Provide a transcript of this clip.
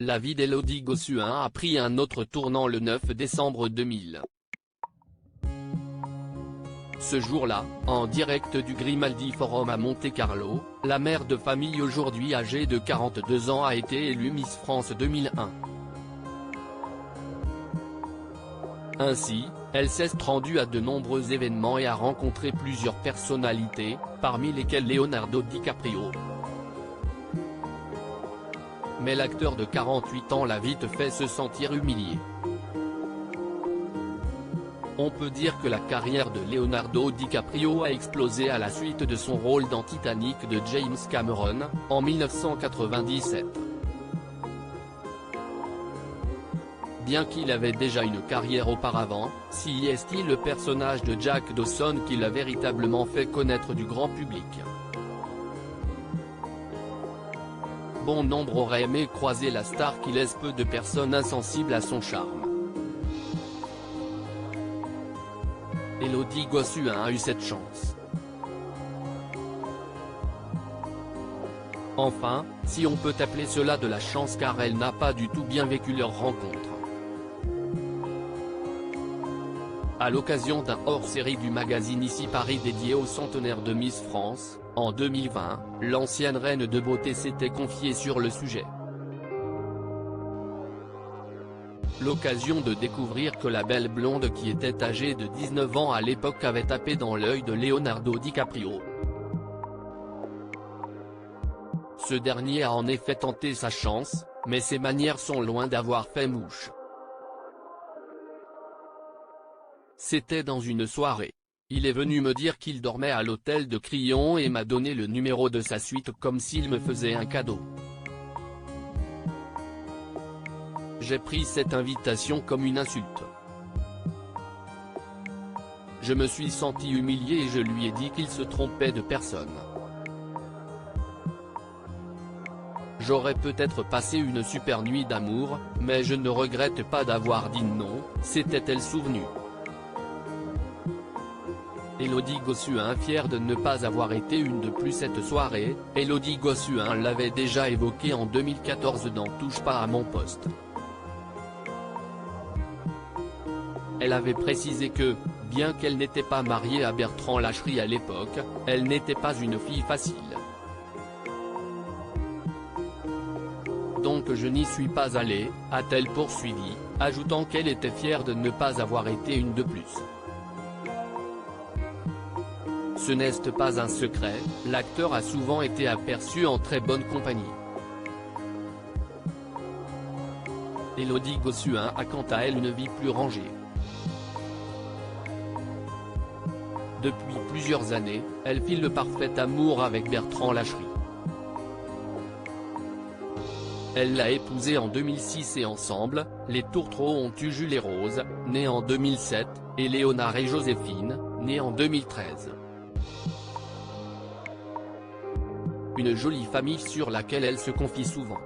La vie d'Élodie Gossuin a pris un autre tournant le 9 décembre 2000. Ce jour-là, en direct du Grimaldi Forum à Monte-Carlo, la mère de famille aujourd'hui âgée de 42 ans a été élue Miss France 2001. Ainsi, elle s'est rendue à de nombreux événements et a rencontré plusieurs personnalités, parmi lesquelles Leonardo DiCaprio. Mais l'acteur de 48 ans l'a vite fait se sentir humilié. On peut dire que la carrière de Leonardo DiCaprio a explosé à la suite de son rôle dans Titanic de James Cameron, en 1997. Bien qu'il avait déjà une carrière auparavant, c'est le personnage de Jack Dawson qui l'a véritablement fait connaître du grand public. Bon nombre auraient aimé croiser la star qui laisse peu de personnes insensibles à son charme. Élodie Gossuin a eu cette chance. Enfin, si on peut appeler cela de la chance car elle n'a pas du tout bien vécu leur rencontre. À l'occasion d'un hors-série du magazine Ici Paris dédié au centenaire de Miss France, en 2020, l'ancienne reine de beauté s'était confiée sur le sujet. L'occasion de découvrir que la belle blonde qui était âgée de 19 ans à l'époque avait tapé dans l'œil de Leonardo DiCaprio. Ce dernier a en effet tenté sa chance, mais ses manières sont loin d'avoir fait mouche. C'était dans une soirée. Il est venu me dire qu'il dormait à l'hôtel de Crillon et m'a donné le numéro de sa suite comme s'il me faisait un cadeau. J'ai pris cette invitation comme une insulte. Je me suis senti humilié et je lui ai dit qu'il se trompait de personne. J'aurais peut-être passé une super nuit d'amour, mais je ne regrette pas d'avoir dit non, s'était-elle souvenue. Élodie Gossuin fière de ne pas avoir été une de plus cette soirée, Élodie Gossuin l'avait déjà évoqué en 2014 dans Touche pas à mon poste. Elle avait précisé que, bien qu'elle n'était pas mariée à Bertrand Lachery à l'époque, elle n'était pas une fille facile. Donc je n'y suis pas allée, a-t-elle poursuivi, ajoutant qu'elle était fière de ne pas avoir été une de plus. Ce n'est pas un secret, l'acteur a souvent été aperçu en très bonne compagnie. Élodie Gossuin a quant à elle une vie plus rangée. Depuis plusieurs années, elle fit le parfait amour avec Bertrand Lachery. Elle l'a épousé en 2006 et ensemble, les Tourtereaux ont eu Jules et Rose, née en 2007, et Léonard et Joséphine, née en 2013. Une jolie famille sur laquelle elle se confie souvent.